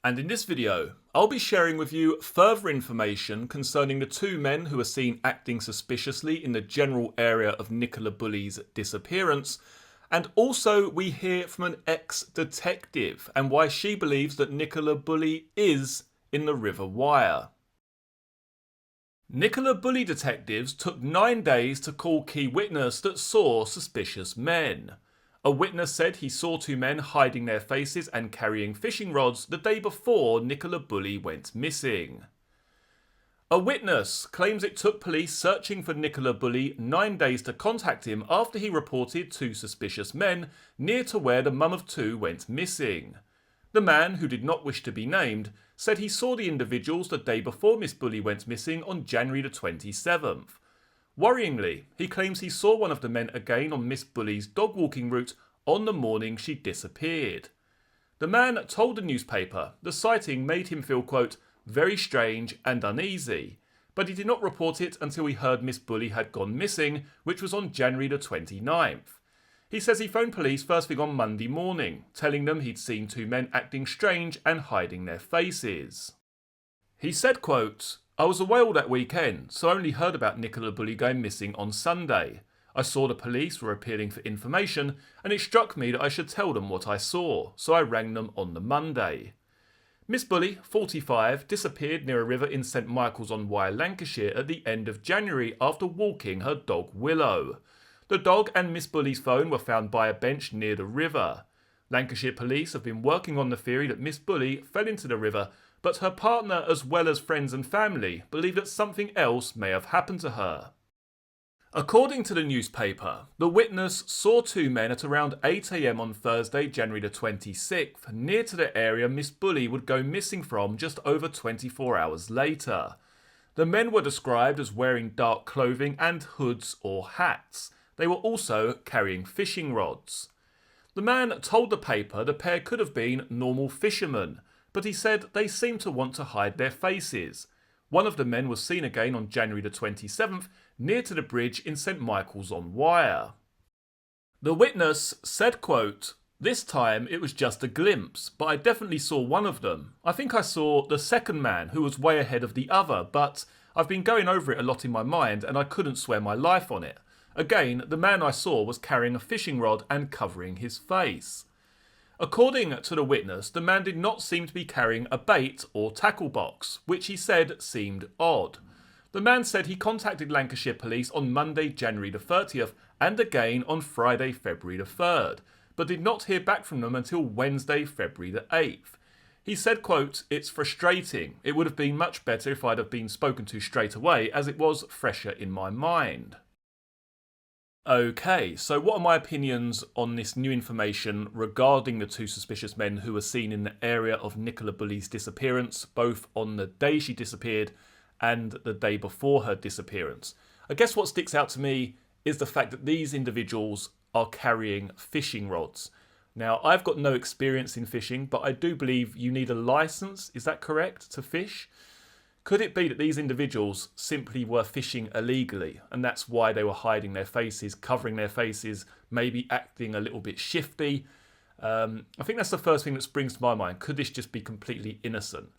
And in this video, I'll be sharing with you further information concerning the two men who were seen acting suspiciously in the general area of Nicola Bulley's disappearance, and also we hear from an ex-detective and why she believes that Nicola Bulley is in the River Wire. Nicola Bulley detectives took 9 days to call key witness that saw suspicious men. A witness said he saw two men hiding their faces and carrying fishing rods the day before Nicola Bulley went missing. A witness claims it took police searching for Nicola Bulley 9 days to contact him after he reported two suspicious men near to where the mum of two went missing. The man, who did not wish to be named, said he saw the individuals the day before Miss Bulley went missing on January the 27th. Worryingly, he claims he saw one of the men again on Miss Bulley's dog walking route on the morning she disappeared. The man told the newspaper the sighting made him feel, quote, very strange and uneasy, but he did not report it until he heard Miss Bulley had gone missing, which was on January the 29th. He says he phoned police first thing on Monday morning, telling them he'd seen two men acting strange and hiding their faces. He said, quote, I was away all that weekend, so I only heard about Nicola Bulley going missing on Sunday. I saw the police were appealing for information, and it struck me that I should tell them what I saw, so I rang them on the Monday. Miss Bulley, 45, disappeared near a river in St Michael's-on-Wye, Lancashire at the end of January after walking her dog Willow. The dog and Miss Bulley's phone were found by a bench near the river. Lancashire police have been working on the theory that Miss Bulley fell into the river, but her partner as well as friends and family believe that something else may have happened to her. According to the newspaper, the witness saw two men at around 8 AM on Thursday, January the 26th, near to the area Miss Bulley would go missing from just over 24 hours later. The men were described as wearing dark clothing and hoods or hats. They were also carrying fishing rods. The man told the paper the pair could have been normal fishermen, but he said they seemed to want to hide their faces. One of the men was seen again on January the 27th near to the bridge in St Michael's-on-Wye. The witness said, quote, this time it was just a glimpse, but I definitely saw one of them. I think I saw the second man who was way ahead of the other, but I've been going over it a lot in my mind and I couldn't swear my life on it. Again, the man I saw was carrying a fishing rod and covering his face. According to the witness, the man did not seem to be carrying a bait or tackle box, which he said seemed odd. The man said he contacted Lancashire police on Monday, January the 30th, and again on Friday, February the 3rd, but did not hear back from them until Wednesday, February the 8th. He said, quote, it's frustrating. It would have been much better if I'd have been spoken to straight away, as it was fresher in my mind. Okay, so what are my opinions on this new information regarding the two suspicious men who were seen in the area of Nicola Bulley's disappearance, both on the day she disappeared and the day before her disappearance? I guess what sticks out to me is the fact that these individuals are carrying fishing rods. Now, I've got no experience in fishing, but I do believe you need a license, is that correct, to fish? Could it be that these individuals simply were fishing illegally and that's why they were hiding their faces, covering their faces, maybe acting a little bit shifty? I think that's the first thing that springs to my mind. Could this just be completely innocent?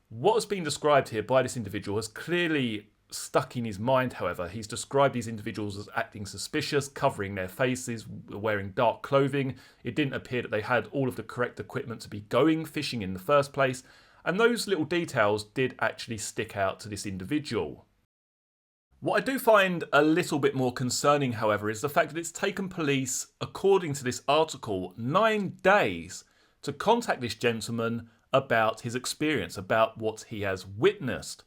What has been described here by this individual has clearly stuck in his mind, however. He's described these individuals as acting suspicious, covering their faces, wearing dark clothing. It didn't appear that they had all of the correct equipment to be going fishing in the first place. And those little details did actually stick out to this individual. What I do find a little bit more concerning, however, is the fact that it's taken police, according to this article, 9 days to contact this gentleman about his experience, about what he has witnessed.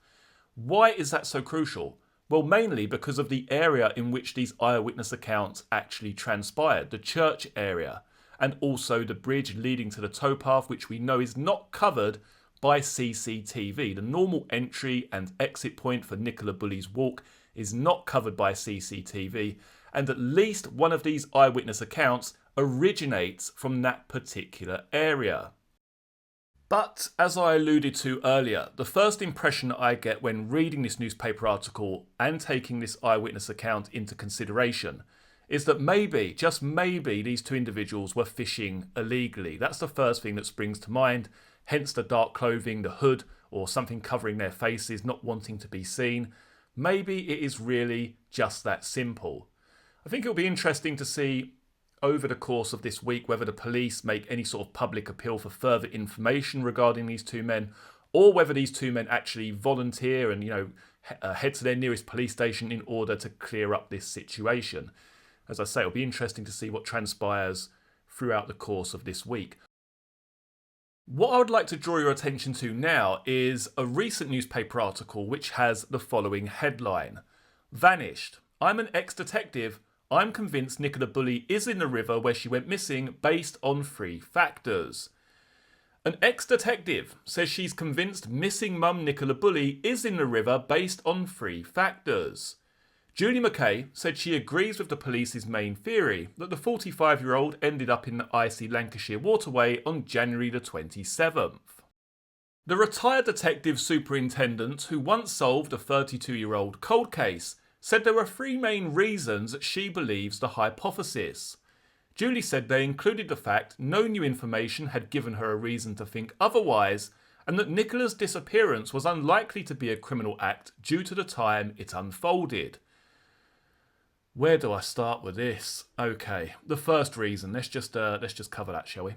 Why is that so crucial? Well, mainly because of the area in which these eyewitness accounts actually transpired, the church area, and also the bridge leading to the towpath, which we know is not covered by CCTV. The normal entry and exit point for Nicola Bulley's walk is not covered by CCTV, and at least one of these eyewitness accounts originates from that particular area. But as I alluded to earlier, the first impression I get when reading this newspaper article and taking this eyewitness account into consideration is that maybe, just maybe, these two individuals were fishing illegally. That's the first thing that springs to mind. hence the dark clothing, the hood, or something covering their faces, not wanting to be seen. Maybe it is really just that simple. I think it'll be interesting to see over the course of this week whether the police make any sort of public appeal for further information regarding these two men, or whether these two men actually volunteer and, head to their nearest police station in order to clear up this situation. As I say, it'll be interesting to see what transpires throughout the course of this week. What I would like to draw your attention to now is a recent newspaper article which has the following headline: Vanished. I'm an ex-detective. I'm convinced Nicola Bulley is in the river where she went missing based on 3 factors. An ex-detective says she's convinced missing mum Nicola Bulley is in the river based on 3 factors. Julie McKay said she agrees with the police's main theory that the 45-year-old ended up in the icy Lancashire waterway on January the 27th. The retired detective superintendent who once solved a 32-year-old cold case said there were 3 main reasons that she believes the hypothesis. Julie said they included the fact no new information had given her a reason to think otherwise, and that Nicola's disappearance was unlikely to be a criminal act due to the time it unfolded. Where do I start with this? Okay, the first reason, let's just cover that, shall we?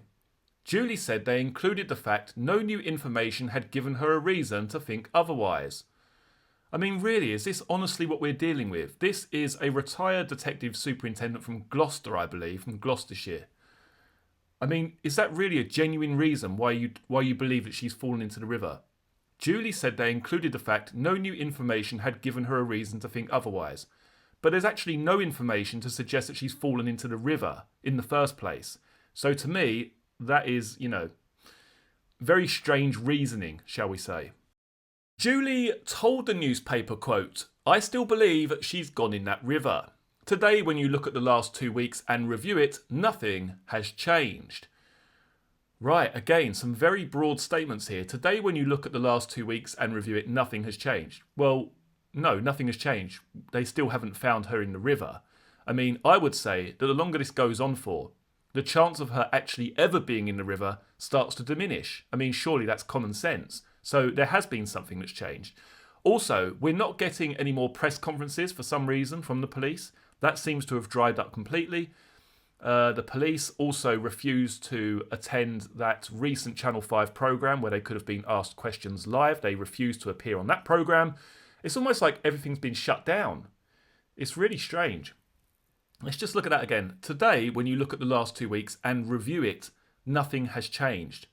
Julie said they included the fact no new information had given her a reason to think otherwise. I mean, really, is this honestly what we're dealing with? This is a retired detective superintendent from Gloucester, I believe, from Gloucestershire. I mean, is that really a genuine reason why you believe that she's fallen into the river? Julie said they included the fact no new information had given her a reason to think otherwise. But there's actually no information to suggest that she's fallen into the river in the first place. So to me, that is, very strange reasoning, shall we say. Julie told the newspaper, quote, I still believe she's gone in that river. Today, when you look at the last 2 weeks and review it, nothing has changed. Right, again, some very broad statements here. Today, when you look at the last 2 weeks and review it, nothing has changed. Well, no, nothing has changed. They still haven't found her in the river. I mean, I would say that the longer this goes on for, the chance of her actually ever being in the river starts to diminish. I mean, surely that's common sense. So there has been something that's changed. Also, we're not getting any more press conferences for some reason from the police. That seems to have dried up completely. The police also refused to attend that recent Channel 5 programme where they could have been asked questions live. They refused to appear on that programme. It's almost like everything's been shut down. It's really strange. Let's just look at that again. Today, when you look at the last 2 weeks and review it, nothing has changed.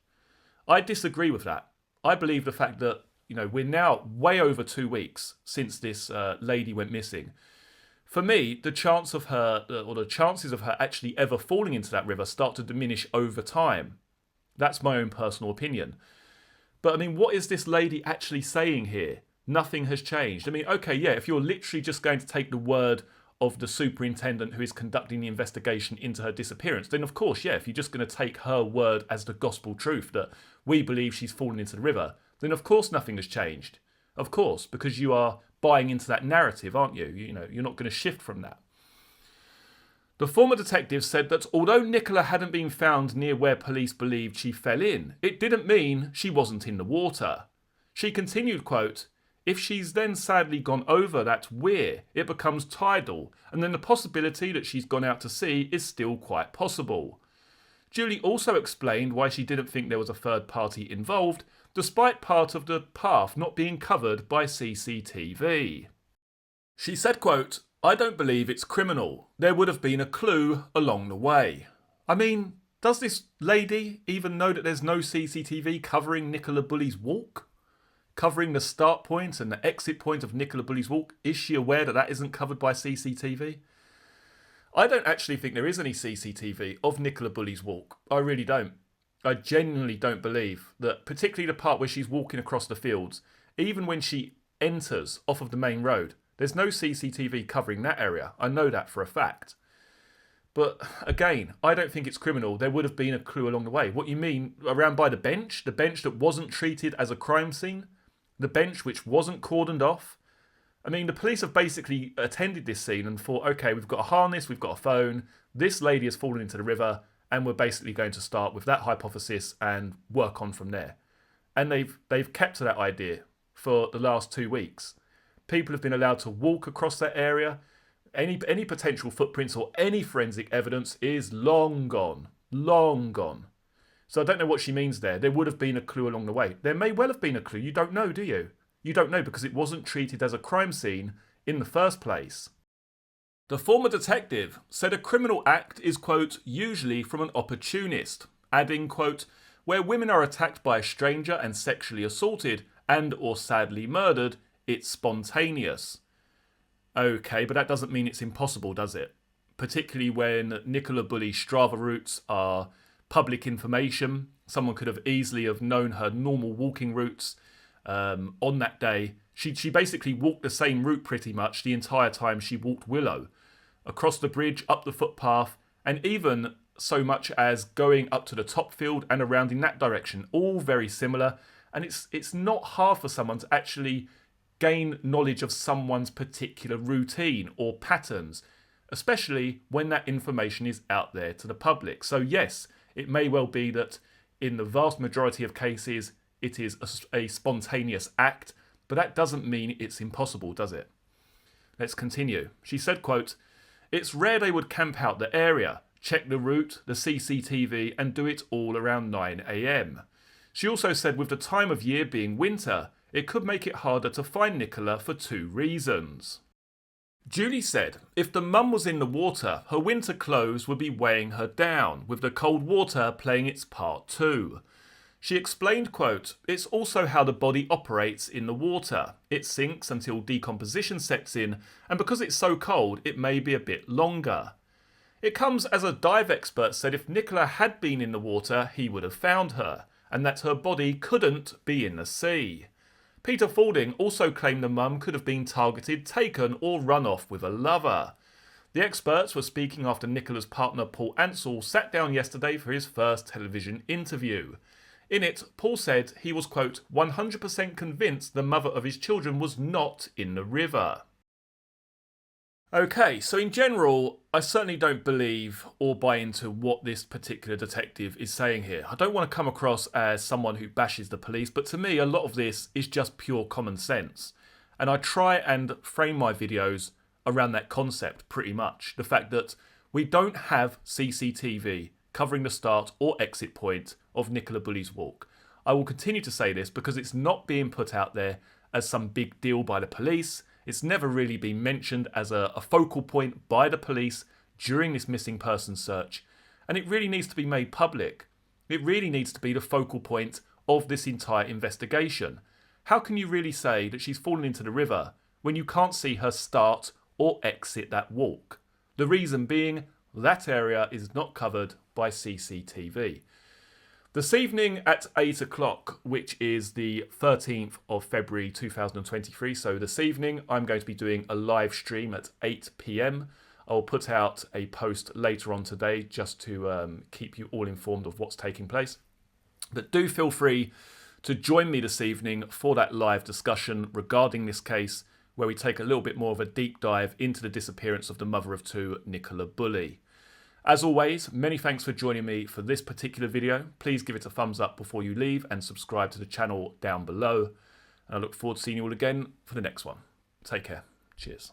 I disagree with that. I believe the fact that, we're now way over 2 weeks since this lady went missing. For me, the chances of her actually ever falling into that river start to diminish over time. That's my own personal opinion. But I mean, what is this lady actually saying here? Nothing has changed. I mean, okay, yeah, if you're literally just going to take the word of the superintendent who is conducting the investigation into her disappearance, then of course, yeah, if you're just going to take her word as the gospel truth that we believe she's fallen into the river, then of course nothing has changed. Of course, because you are buying into that narrative, aren't you? You're not going to shift from that. The former detective said that although Nicola hadn't been found near where police believed she fell in, it didn't mean she wasn't in the water. She continued, quote, if she's then sadly gone over that weir, it becomes tidal, and then the possibility that she's gone out to sea is still quite possible. Julie also explained why she didn't think there was a third party involved, despite part of the path not being covered by CCTV. She said, quote, I don't believe it's criminal. There would have been a clue along the way. I mean, does this lady even know that there's no CCTV covering Nicola Bulley's walk? Covering the start point and the exit point of Nicola Bulley's walk? Is she aware that that isn't covered by CCTV? I don't actually think there is any CCTV of Nicola Bulley's walk. I really don't. I genuinely don't believe that, particularly the part where she's walking across the fields, even when she enters off of the main road, there's no CCTV covering that area. I know that for a fact. But again, I don't think it's criminal. There would have been a clue along the way. What you mean, around by the bench that wasn't treated as a crime scene? The bench which wasn't cordoned off? I mean, the police have basically attended this scene and thought, okay, we've got a harness, we've got a phone, this lady has fallen into the river, and we're basically going to start with that hypothesis and work on from there. And they've kept to that idea for the last 2 weeks. People have been allowed to walk across that area. Any potential footprints or any forensic evidence is long gone. Long gone. So I don't know what she means there. There would have been a clue along the way. There may well have been a clue. You don't know, do you? You don't know because it wasn't treated as a crime scene in the first place. The former detective said a criminal act is, quote, usually from an opportunist, adding, quote, where women are attacked by a stranger and sexually assaulted and or sadly murdered, it's spontaneous. Okay, but that doesn't mean it's impossible, does it? Particularly when Nicola Bulley's Strava routes are public information. Someone could have easily have known her normal walking routes on that day. She basically walked the same route pretty much the entire time she walked Willow. Across the bridge, up the footpath, and even so much as going up to the top field and around in that direction. All very similar. And it's not hard for someone to actually gain knowledge of someone's particular routine or patterns, especially when that information is out there to the public. So yes, it may well be that in the vast majority of cases, it is a spontaneous act, but that doesn't mean it's impossible, does it? Let's continue. She said, quote, it's rare they would camp out the area, check the route, the CCTV, and do it all around 9 a.m. She also said with the time of year being winter, it could make it harder to find Nicola for 2 reasons. Julie said if the mum was in the water, her winter clothes would be weighing her down, with the cold water playing its part too. She explained, quote, it's also how the body operates in the water. It sinks until decomposition sets in, and because it's so cold, it may be a bit longer. It comes as a dive expert said if Nicola had been in the water, he would have found her, and that her body couldn't be in the sea. Peter Faulding also claimed the mum could have been targeted, taken or run off with a lover. The experts were speaking after Nicola's partner Paul Ansell sat down yesterday for his first television interview. In it, Paul said he was, quote, 100% convinced the mother of his children was not in the river. Okay, so in general, I certainly don't believe or buy into what this particular detective is saying here. I don't want to come across as someone who bashes the police, but to me, a lot of this is just pure common sense. And I try and frame my videos around that concept pretty much. The fact that we don't have CCTV covering the start or exit point of Nicola Bulley's walk. I will continue to say this because it's not being put out there as some big deal by the police. It's never really been mentioned as a focal point by the police during this missing person search. And it really needs to be made public. It really needs to be the focal point of this entire investigation. How can you really say that she's fallen into the river when you can't see her start or exit that walk? The reason being, that area is not covered by CCTV. This evening at 8 o'clock, which is the 13th of February 2023, so this evening I'm going to be doing a live stream at 8 p.m. I'll put out a post later on today just to keep you all informed of what's taking place. But do feel free to join me this evening for that live discussion regarding this case, where we take a little bit more of a deep dive into the disappearance of the mother of 2, Nicola Bulley. As always, many thanks for joining me for this particular video. Please give it a thumbs up before you leave and subscribe to the channel down below. And I look forward to seeing you all again for the next one. Take care. Cheers.